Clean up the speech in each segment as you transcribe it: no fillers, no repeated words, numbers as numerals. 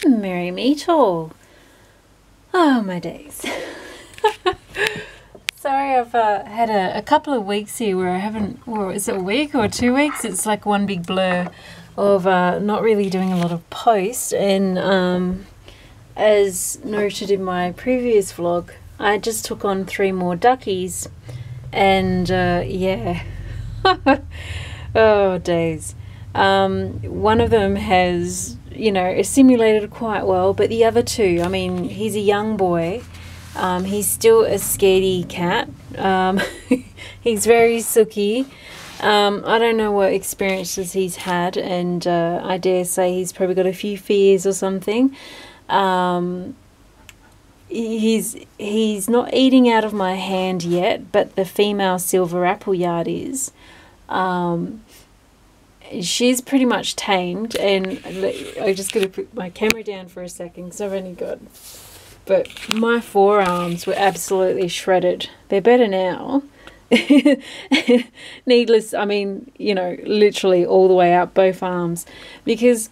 Merry meet all. Oh, my days. Sorry, I've had a couple of weeks here where I haven't, or is it a week or 2 weeks? It's like one big blur of not really doing a lot of posts. And as noted in my previous vlog, I just took on 3 more duckies. And yeah, oh days. One of them has, you know, assimilated quite well, but the other 2, I mean, he's a young boy. He's still a scaredy cat. He's very sooky. I don't know what experiences he's had, and I dare say he's probably got a few fears or something. He's not eating out of my hand yet, but the female silver appleyard is. She's pretty much tamed, and I'm just going to put my camera down for a second because I've only got... But my forearms were absolutely shredded. They're better now. Needless, I mean, you know, literally all the way up both arms. Because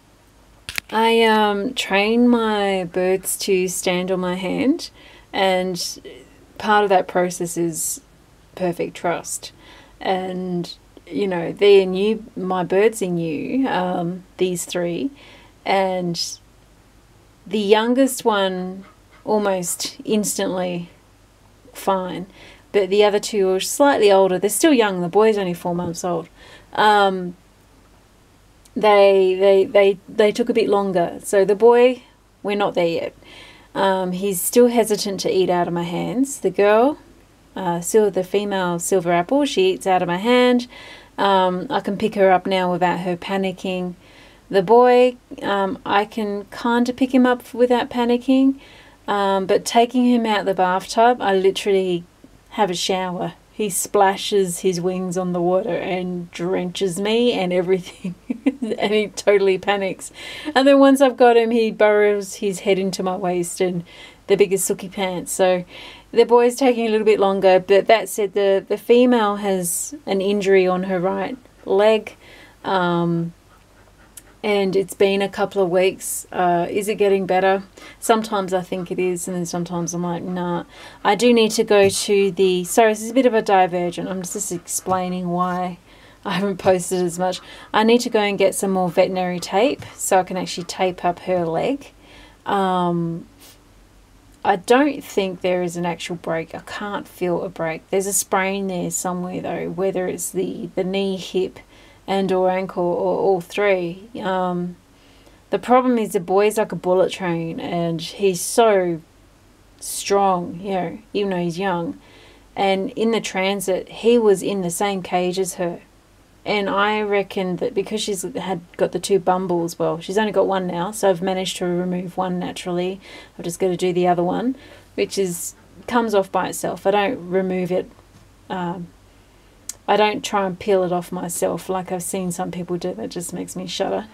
I train my birds to stand on my hand. And part of that process is perfect trust. And, you know, they're new, my birds are new, these 3. And the youngest one... almost instantly fine, but the other 2 are slightly older. They're still young. The boy's only 4 months old. They took a bit longer. So the boy, we're not there yet. He's still hesitant to eat out of my hands. The girl, the female silver apple, she eats out of my hand. I can pick her up now without her panicking. The boy, I can kind of pick him up without panicking. But taking him out the bathtub, I literally have a shower. He splashes his wings on the water and drenches me and everything. And he totally panics. And then once I've got him, he burrows his head into my waist and the biggest sooky pants. So the boy's taking a little bit longer. But that said, the female has an injury on her right leg. And it's been a couple of weeks. Is it getting better? Sometimes I think it is, and then sometimes I'm like, nah. I do need to go to the... Sorry, this is a bit of a divergent. I'm just explaining why I haven't posted as much. I need to go and get some more veterinary tape so I can actually tape up her leg. I don't think there is an actual break. I can't feel a break. There's a sprain there somewhere, though, whether it's the knee, hip, and or ankle, or all 3. The problem is the boy's like a bullet train, and he's so strong, you know, even though he's young. And in the transit, he was in the same cage as her. And I reckon that because she's got the 2 bumbles, well, she's only got 1 now, so I've managed to remove 1 naturally. I've just got to do the other one, which comes off by itself. I don't remove it. I don't try and peel it off myself like I've seen some people do. That just makes me shudder.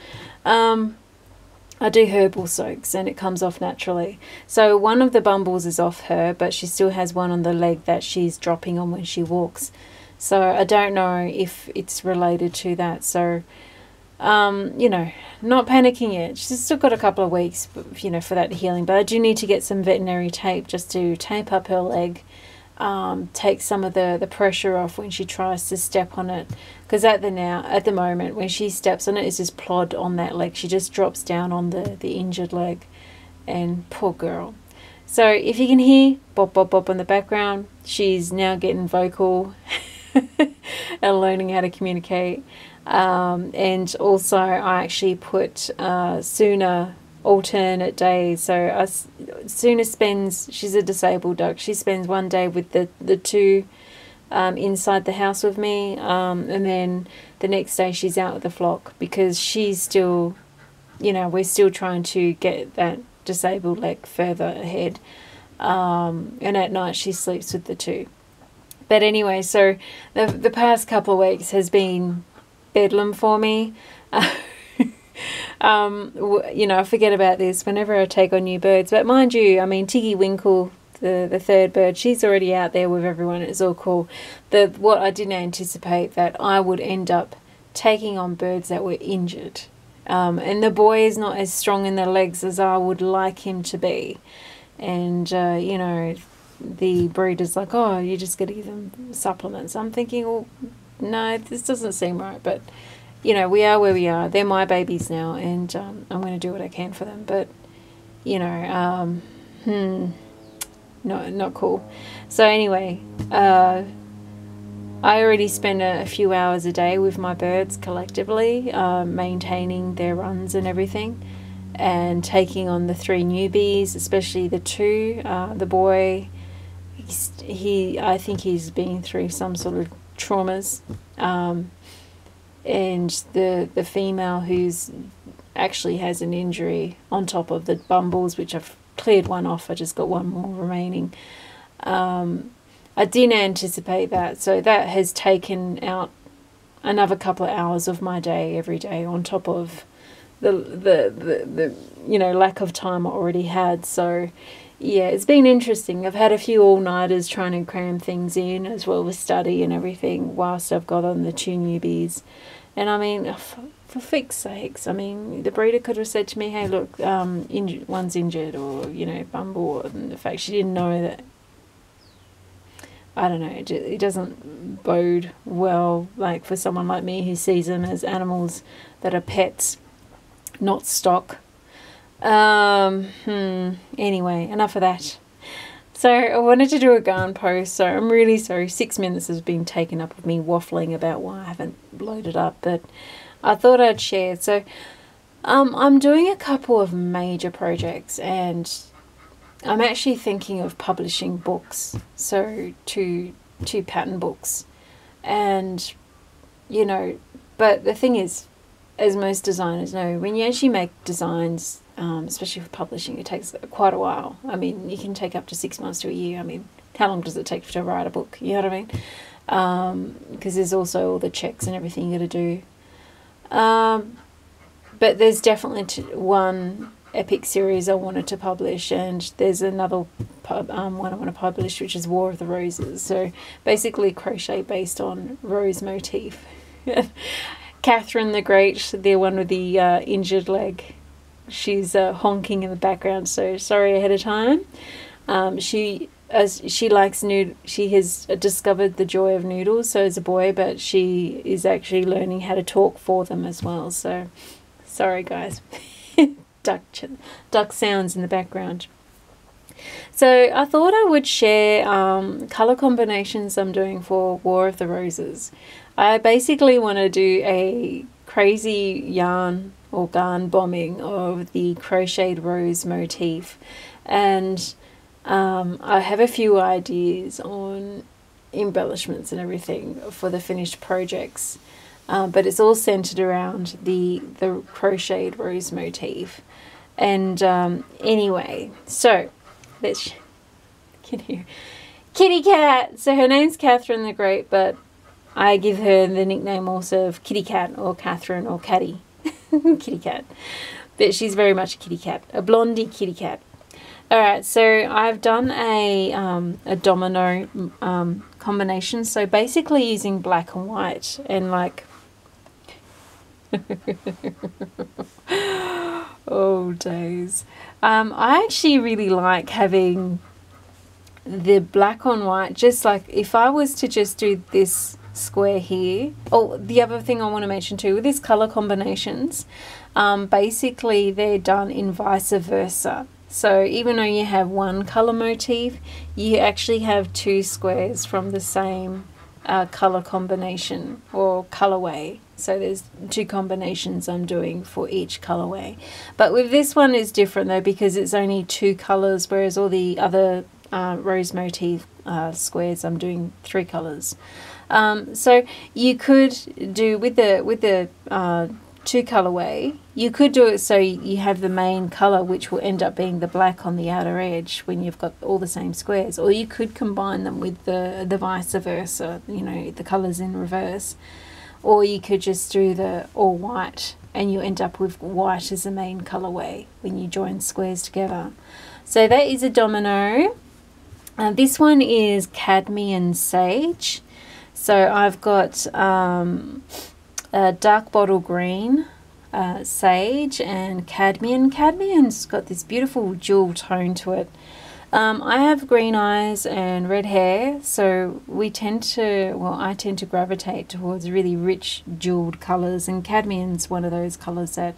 I do herbal soaks and it comes off naturally. So one of the bumbles is off her, but she still has one on the leg that she's dropping on when she walks. So I don't know if it's related to that. So, you know, not panicking yet. She's still got a couple of weeks, you know, for that healing. But I do need to get some veterinary tape just to tape up her leg. Take some of the pressure off when she tries to step on it, because at the moment when she steps on it, it's just plod on that leg. She just drops down on the injured leg, and poor girl. So if you can hear bop bop bop in the background, she's now getting vocal and learning how to communicate. And also I actually put sooner alternate days. So Suna spends, she's a disabled duck, she spends 1 day with the 2 inside the house with me, and then the next day she's out with the flock, because she's still, you know, we're still trying to get that disabled leg further ahead, and at night she sleeps with the 2. But anyway, so the past couple of weeks has been bedlam for me. You know, I forget about this whenever I take on new birds. But mind you, I mean, Tiggy Winkle, the 3rd bird, she's already out there with everyone. It's all cool. What I didn't anticipate that I would end up taking on birds that were injured. And the boy is not as strong in the legs as I would like him to be. And, you know, the breeder's like, oh, you just got to give them supplements. I'm thinking, well, no, this doesn't seem right. But, you know, we are where we are. They're my babies now, and I'm going to do what I can for them. But, you know, not cool. So anyway, I already spend a few hours a day with my birds collectively, maintaining their runs and everything, and taking on the 3 newbies, especially the 2. The boy, I think he's been through some sort of traumas, and the female who's actually has an injury on top of the bumbles, which I've cleared one off. I just got one more remaining. I didn't anticipate that, so that has taken out another couple of hours of my day every day on top of the you know, lack of time I already had. So yeah, it's been interesting. I've had a few all-nighters trying to cram things in as well with study and everything whilst I've got on the 2 newbies. And I mean, for fix's sakes, I mean, the breeder could have said to me, hey, look, one's injured, or, you know, bumble, and the fact she didn't know that, I don't know, it doesn't bode well, like, for someone like me who sees them as animals that are pets, not stock. Anyway, enough of that. So I wanted to do a garn post, so I'm really sorry 6 minutes has been taken up with me waffling about why I haven't loaded up, but I thought I'd share. So I'm doing a couple of major projects, and I'm actually thinking of publishing books, so two pattern books. And, you know, but the thing is, as most designers know, when you actually make designs, especially for publishing, it takes quite a while. I mean, you can take up to 6 months to a year. I mean, how long does it take to write a book? You know what I mean? Because there's also all the checks and everything you got to do. But there's definitely one epic series I wanted to publish, and there's another one I want to publish, which is War of the Roses. So basically crochet based on rose motif. Catherine the Great, the one with the injured leg, she's honking in the background, so sorry ahead of time. She likes she has discovered the joy of noodles, so as a boy, but she is actually learning how to talk for them as well. So sorry guys. duck sounds in the background. So I thought I would share color combinations I'm doing for War of the Roses. I basically want to do a crazy yarn or garn bombing of the crocheted rose motif, and I have a few ideas on embellishments and everything for the finished projects, but it's all centered around the crocheted rose motif. And anyway, so let's kitty cat. So her name's Catherine the Great, but I give her the nickname also of Kitty Cat, or Catherine, or Catty. Kitty cat. But she's very much a kitty cat, a blondie kitty cat. Alright, so I've done a domino combination. So basically using black and white, and like oh days. I actually really like having the black on white, just like if I was to just do this square here. Oh, the other thing I want to mention too, with these color combinations, basically they're done in vice versa. So even though you have one color motif, you actually have 2 squares from the same color combination or colorway. So there's 2 combinations I'm doing for each colorway. But with this one is different though, because it's only 2 colors, whereas all the other rose motif squares I'm doing 3 colors. So you could do with the 2 colorway, you could do it so you have the main color, which will end up being the black on the outer edge when you've got all the same squares, or you could combine them with the vice versa, you know, the colors in reverse, or you could just do the all white and you end up with white as the main colorway when you join squares together. So that is a domino. This one is Cadmium Sage. So I've got a dark bottle green, Sage and Cadmium. Cadmium's got this beautiful jewel tone to it. I have green eyes and red hair, so I tend to gravitate towards really rich jeweled colours, and cadmium's one of those colours that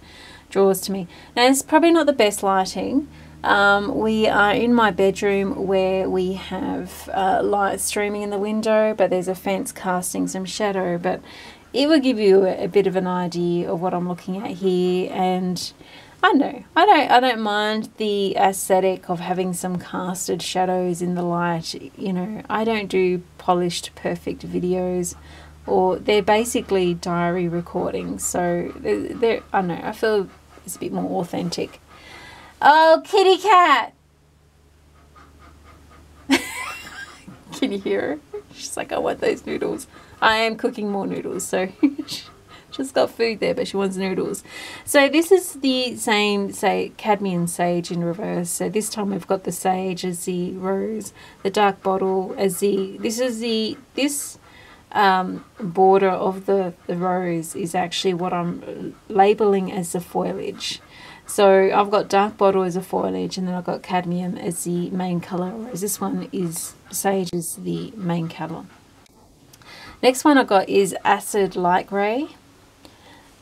draws to me. Now, it's probably not the best lighting. We are in my bedroom where we have light streaming in the window, but there's a fence casting some shadow, but it will give you a bit of an idea of what I'm looking at here. And I know I don't mind the aesthetic of having some casted shadows in the light. You know, I don't do polished perfect videos, or they're basically diary recordings, so I feel it's a bit more authentic. Oh, kitty cat! Can you hear her? She's like, I want those noodles. I am cooking more noodles, so she's got food there, but she wants noodles. So this is the same, say, Cadmium Sage in reverse. So this time we've got the sage as the rose, the dark bottle as the, this border of the rose is actually what I'm labeling as the foliage. So I've got dark bottle as a foliage, and then I've got cadmium as the main colour, whereas this one is sage as the main colour. Next one I got is acid light grey.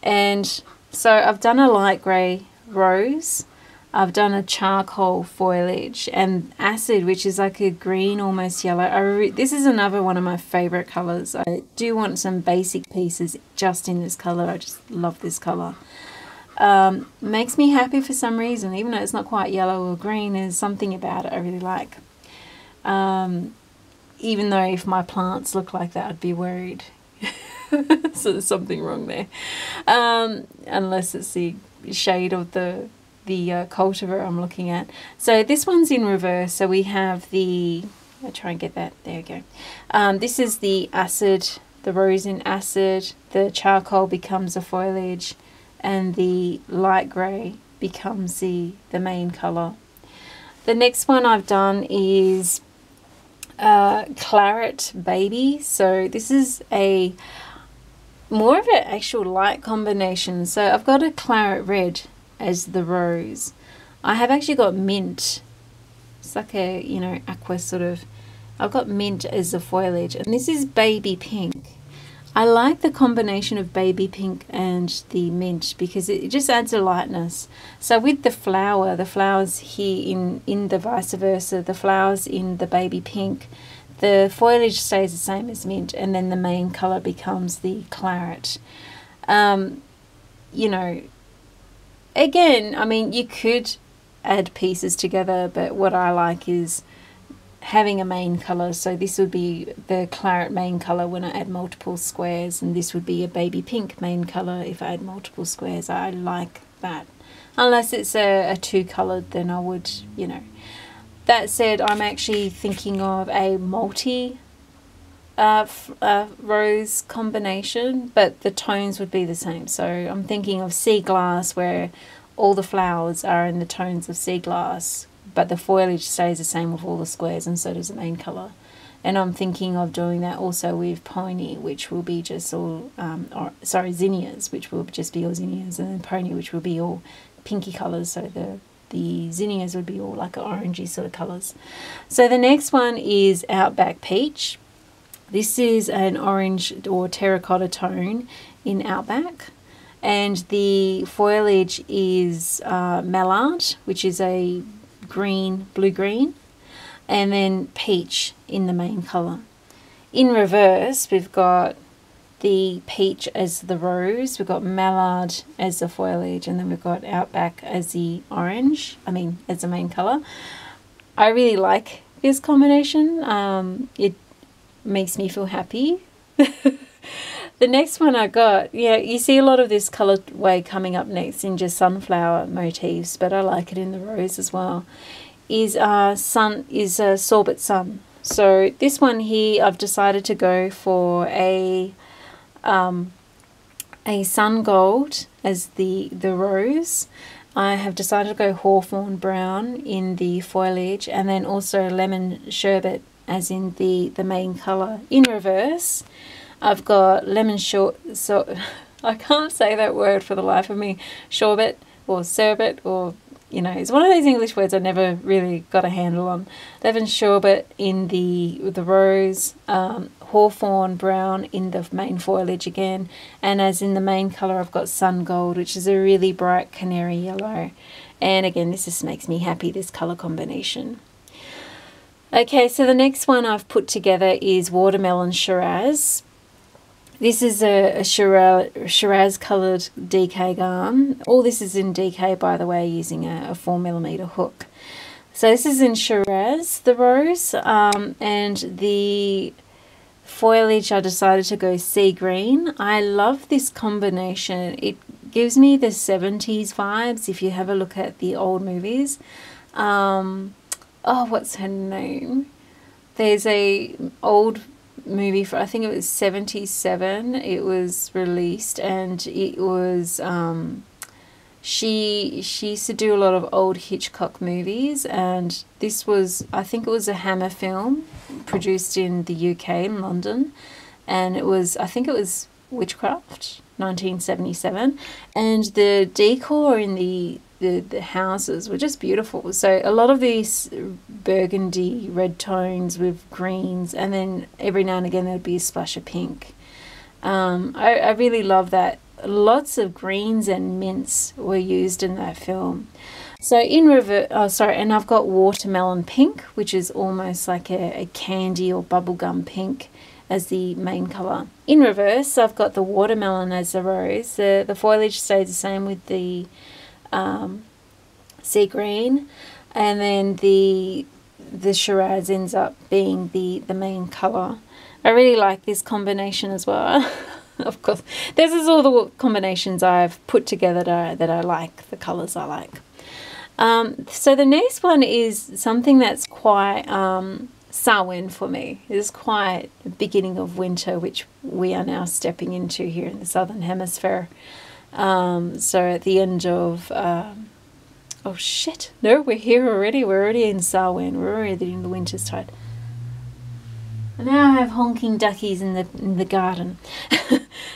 And so I've done a light grey rose, I've done a charcoal foliage, and acid, which is like a green, almost yellow. This is another one of my favourite colours. I do want some basic pieces just in this colour. I just love this colour. Makes me happy for some reason, even though it's not quite yellow or green. There's something about it I really like. Even though if my plants look like that, I'd be worried. So there's something wrong there, unless it's the shade of the cultivar I'm looking at. So this one's in reverse. So we have the, I'll try and get that, there we go. This is the acid, the rose in acid, the charcoal becomes a foliage, and the light grey becomes the main colour. The next one I've done is Claret Baby. So this is a more of an actual light combination. So I've got a claret red as the rose. I have actually got mint. It's like a, you know, aqua sort of. I've got mint as the foliage, and this is baby pink. I like the combination of baby pink and the mint because it just adds a lightness. So with the flowers here in the vice versa, the flowers in the baby pink, the foliage stays the same as mint, and then the main colour becomes the claret. You know, again, I mean, you could add pieces together, but what I like is having a main colour. So this would be the claret main colour when I add multiple squares, and this would be a baby pink main colour if I add multiple squares. I like that. Unless it's a two-coloured, then I would, you know. That said, I'm actually thinking of a multi rose combination, but the tones would be the same. So I'm thinking of Seaglass, where all the flowers are in the tones of Seaglass, but the foliage stays the same with all the squares, and so does the main colour. And I'm thinking of doing that also with Pony, which will be just all, zinnias, which will just be all zinnias, and then Pony, which will be all pinky colours. So the zinnias would be all like orangey sort of colours. So the next one is Outback Peach. This is an orange or terracotta tone in Outback, and the foliage is mallard, which is a green, blue-green, and then peach in the main colour. In reverse, we've got the peach as the rose, we've got mallard as the foliage, and then we've got Outback as the orange, as the main colour. I really like this combination. It makes me feel happy. The next one I got, yeah, you see a lot of this colorway coming up next in just sunflower motifs, but I like it in the rose as well, is Sorbet Sun. So this one here, I've decided to go for a sun gold as the rose. I have decided to go hawthorn brown in the foliage, and then also lemon sherbet as in the main colour. In reverse, I've got lemon I can't say that word for the life of me. Sorbet or Sorbet, or, you know, it's one of those English words I never really got a handle on. Levin Sorbet in the rose, hawthorn brown in the main foliage again, and as in the main colour I've got sun gold, which is a really bright canary yellow. And again, this just makes me happy, this colour combination. Okay, so the next one I've put together is Watermelon Shiraz. This is a Shiraz coloured DK garn. All this is in DK, by the way, using a 4mm hook. So this is in Shiraz, the rose, and the foliage I decided to go sea green. I love this combination. It gives me the 70s vibes if you have a look at the old movies. Oh, what's her name? There's a old movie for, I think it was 77, it was released, and it was she used to do a lot of old Hitchcock movies, and this was, I think it was a Hammer film produced in the UK in London, and it was, I think it was Witchcraft 1977, and the decor in the houses were just beautiful. So a lot of these burgundy red tones with greens, and then every now and again there'd be a splash of pink. I really love that. Lots of greens and mints were used in that film. So in reverse, and I've got watermelon pink, which is almost like a candy or bubblegum pink as the main colour. In reverse, I've got the watermelon as the rose. The foliage stays the same with the sea green, and then the Shiraz ends up being the main colour. I really like this combination as well. Of course, this is all the combinations I've put together that I like, the colours I like. So the next one is something that's quite Samhuinn for me. It's quite the beginning of winter, which we are now stepping into here in the Southern Hemisphere. So at the end of oh shit, no, we're here already. We're already in Samhuinn. We're already in the winter's tide. And now I have honking duckies in the garden.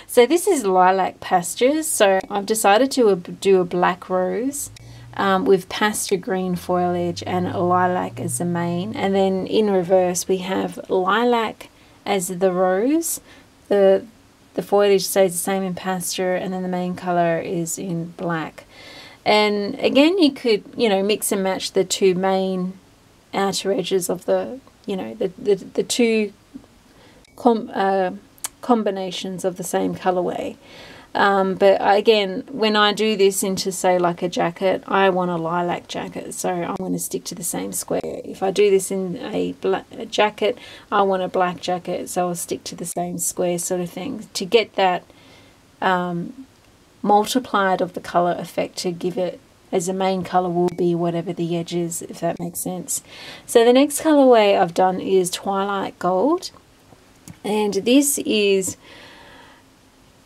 So this is Lilac Pasture. So I've decided to do a black rose with pasture green foliage and lilac as the main. And then in reverse we have lilac as the rose. The foliage stays the same in pasture, and then the main colour is in black. And again, you could, you know, mix and match the two main outer edges of the, you know, the two combinations of the same colorway. But again, when I do this into, say, like a jacket, I want a lilac jacket, so I'm going to stick to the same square. If I do this in a jacket, I want a black jacket, so I'll stick to the same square sort of thing to get that multiplied of the color effect, to give it, as the main color will be whatever the edge is, if that makes sense. So the next colorway I've done is Twilight Gold, and this is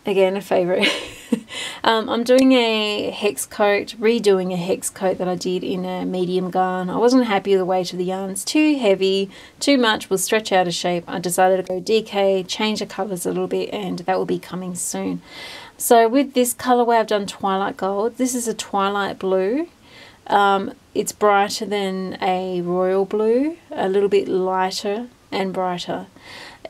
again a favorite. I'm doing a hex coat, redoing a hex coat that I did in a medium garn. I wasn't happy with the weight of the yarn. It's too heavy, too much, will stretch out of shape. I decided to go DK, change the colors a little bit, and that will be coming soon. So with this colorway I've done Twilight Gold. This is a Twilight Blue. It's brighter than a Royal Blue, a little bit lighter and brighter.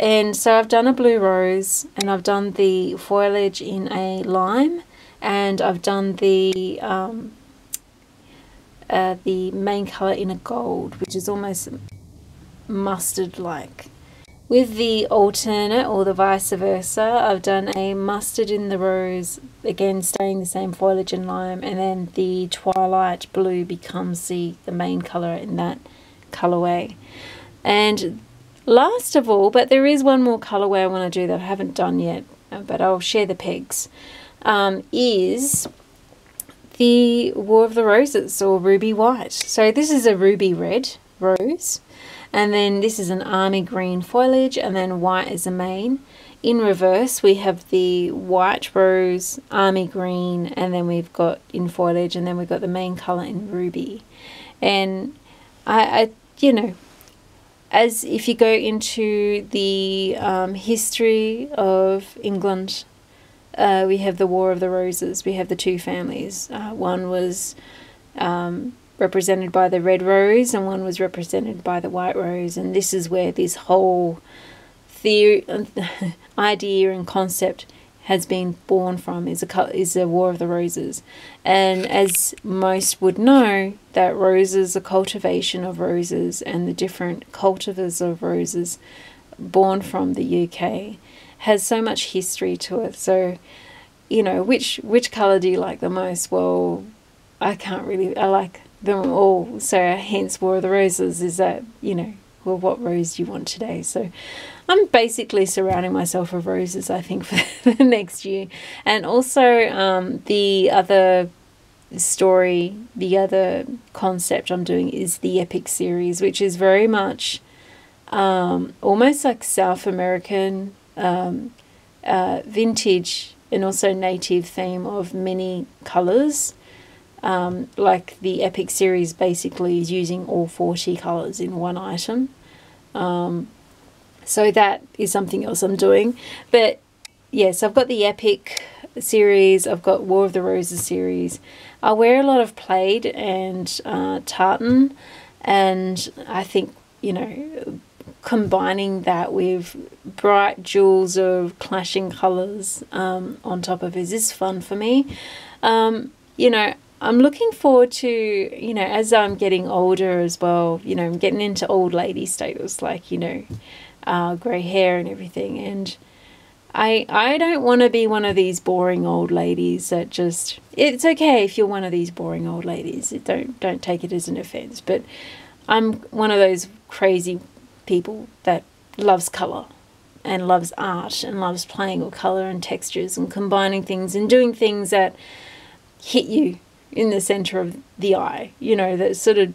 And so I've done a blue rose, and I've done the foliage in a lime, and I've done the main colour in a gold, which is almost mustard-like. With the alternate, or the vice versa, I've done a mustard in the rose, again staying the same foliage and lime, and then the Twilight Blue becomes the main colour in that colourway. And last of all, but there is one more colourway I want to do that I haven't done yet, but I'll share the pegs, is the War of the Roses, or Ruby White. So this is a ruby red rose, and then this is an army green foliage, and then white is the main. In reverse we have the white rose, army green, and then we've got in foliage, and then we've got the main colour in ruby. And I you know, as if you go into the history of England, we have the War of the Roses. We have the two families. One was represented by the red rose, and one was represented by the white rose. And this is where this whole theory, idea and concept has been born from, is a War of the Roses. And as most would know, that roses, a cultivation of roses, and the different cultivars of roses born from the UK has so much history to it. So, you know, which colour do you like the most? Well, I like them all. So hence War of the Roses is that, you know, well, what rose do you want today? So I'm basically surrounding myself with roses, I think, for the next year. And also the other story, the other concept I'm doing is the Epic series, which is very much almost like South American vintage and also native theme of many colours. Like the Epic series basically is using all 40 colours in one item. So that is something else I'm doing. But yes, I've got the Epic series, I've got War of the Roses series. I wear a lot of plaid and tartan, and I think, you know, combining that with bright jewels of clashing colours on top of it is fun for me. You know, I'm looking forward to, you know, as I'm getting older as well, you know, I'm getting into old lady status, like, you know, grey hair and everything. And I don't want to be one of these boring old ladies that just, it's okay if you're one of these boring old ladies. Don't take it as an offence. But I'm one of those crazy people that loves colour and loves art and loves playing with colour and textures and combining things and doing things that hit you in the centre of the eye, you know, that sort of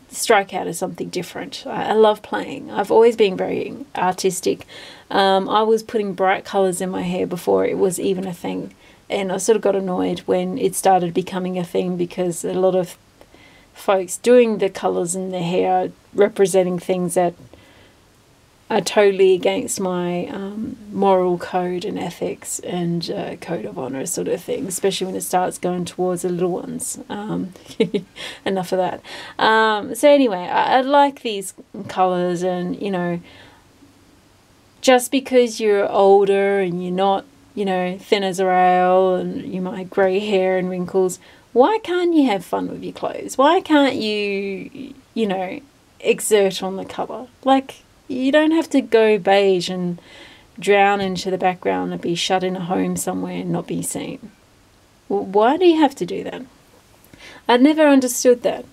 strike out as something different. I love playing. I've always been very artistic. I was putting bright colours in my hair before it was even a thing, and I sort of got annoyed when it started becoming a thing, because a lot of folks doing the colours in their hair are representing things that are totally against my moral code and ethics and code of honour sort of thing, especially when it starts going towards the little ones. Enough of that. So anyway, I like these colours, and, you know, just because you're older and you're not, you know, thin as a rail and you might have grey hair and wrinkles, why can't you have fun with your clothes? Why can't you, you know, exert on the colour? Like, you don't have to go beige and drown into the background and be shut in a home somewhere and not be seen. Well, why do you have to do that? I'd never understood that.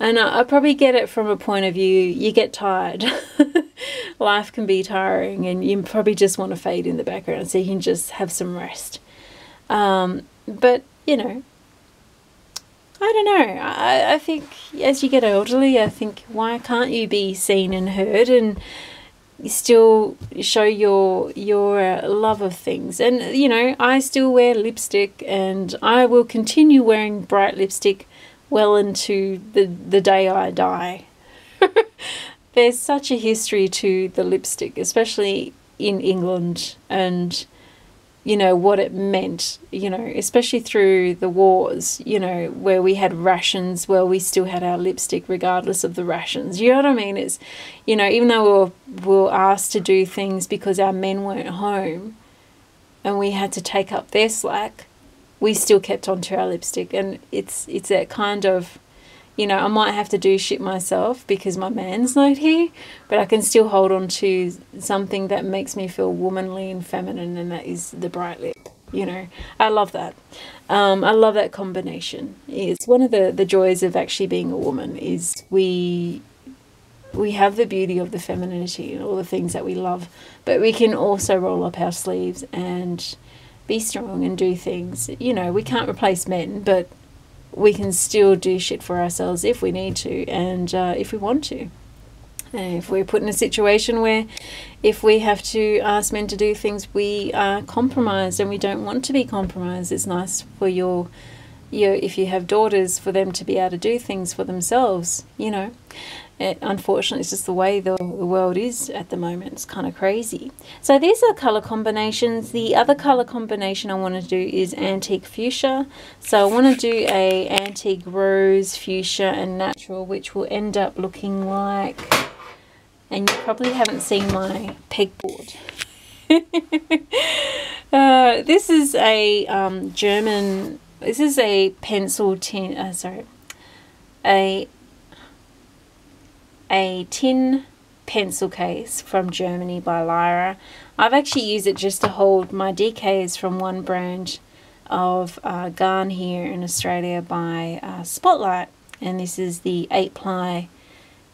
And I probably get it from a point of view, you get tired. Life can be tiring, and you probably just want to fade in the background so you can just have some rest. But, you know, I don't know. I think as you get elderly, I think, why can't you be seen and heard and still show your love of things? And, you know, I still wear lipstick, and I will continue wearing bright lipstick well into the day I die. There's such a history to the lipstick, especially in England, and, you know, what it meant, you know, especially through the wars, you know, where we had rations, well, we still had our lipstick regardless of the rations. You know what I mean? It's, you know, even though we were asked to do things because our men weren't home and we had to take up their slack, we still kept on to our lipstick. And it's that kind of, you know, I might have to do shit myself because my man's not here, but I can still hold on to something that makes me feel womanly and feminine, and that is the bright lip. You know, I love that. I love that combination. It's one of the joys of actually being a woman, is we have the beauty of the femininity and all the things that we love, but we can also roll up our sleeves and be strong and do things. You know, we can't replace men, but we can still do shit for ourselves if we need to, and if we want to. And if we're put in a situation where if we have to ask men to do things, we are compromised and we don't want to be compromised, it's nice for your if you have daughters, for them to be able to do things for themselves, you know. Unfortunately, it's just the way the world is at the moment. It's kind of crazy. So these are color combinations. The other color combination I want to do is antique fuchsia. So I want to do a antique rose, fuchsia and natural, which will end up looking like, and you probably haven't seen my pegboard. This is a German, this is a pencil tin, a tin pencil case from Germany by Lyra. I've actually used it just to hold my DKs from one brand of garn here in Australia by Spotlight, and this is the 8-ply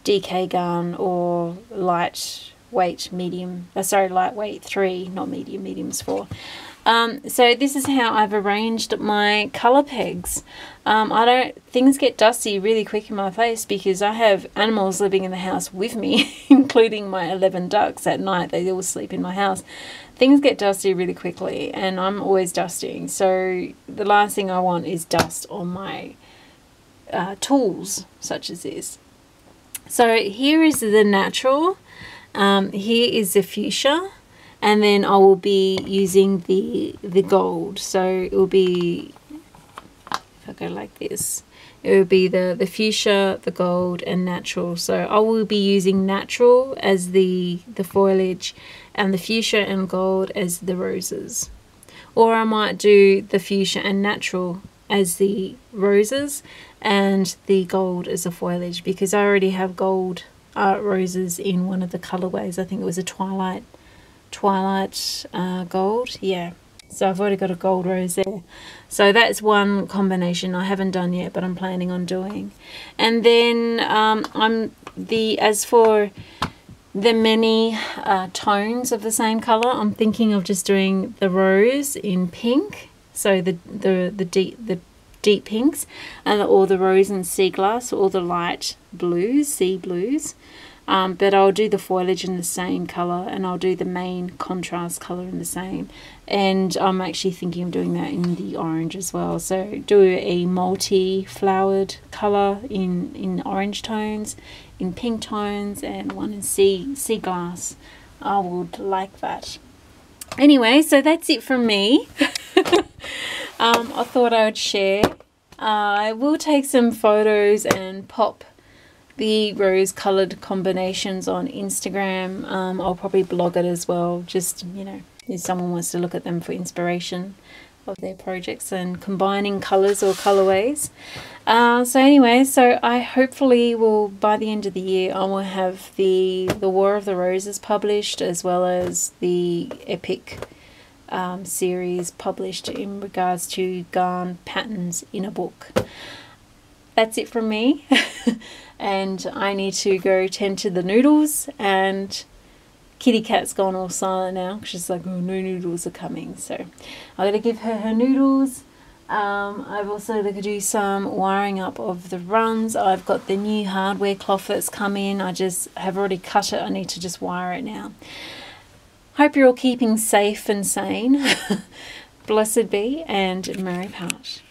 DK garn, or lightweight medium, lightweight 3, not medium, medium's 4. So this is how I've arranged my color pegs. Things get dusty really quick in my face because I have animals living in the house with me, including my 11 ducks at night. They all sleep in my house. Things get dusty really quickly, and I'm always dusting. So the last thing I want is dust on my tools, such as this. So here is the natural. Here is the fuchsia. And then I will be using the gold. So it will be, if I go like this, it will be the fuchsia, the gold and natural. So I will be using natural as the foliage and the fuchsia and gold as the roses. Or I might do the fuchsia and natural as the roses and the gold as the foliage, because I already have gold roses in one of the colorways. I think it was a Twilight Gold, yeah. So I've already got a gold rose there. So that's one combination I haven't done yet, but I'm planning on doing. And then as for the many tones of the same color, I'm thinking of just doing the rose in pink, so the deep pinks, and or the rose in Seaglass, or the light blues, sea blues. But I'll do the foliage in the same colour, and I'll do the main contrast colour in the same. And I'm actually thinking of doing that in the orange as well. So do a multi-flowered colour in orange tones, in pink tones, and one in sea glass. I would like that. Anyway, so that's it from me. I thought I would share. I will take some photos and pop the rose colored combinations on Instagram. I'll probably blog it as well, just, you know, if someone wants to look at them for inspiration of their projects and combining colors or colorways. So anyway, so I hopefully will, by the end of the year, I will have the War of the Roses published, as well as the Epic series published in regards to garn patterns in a book. That's it from me. And I need to go tend to the noodles, and Kitty Cat's gone all silent now. She's like, oh, no noodles are coming. So I'm going to give her her noodles. I've also got to do some wiring up of the runs. I've got the new hardware cloth that's come in. I just have already cut it. I need to just wire it now. Hope you're all keeping safe and sane. Blessed be, and Merry Part.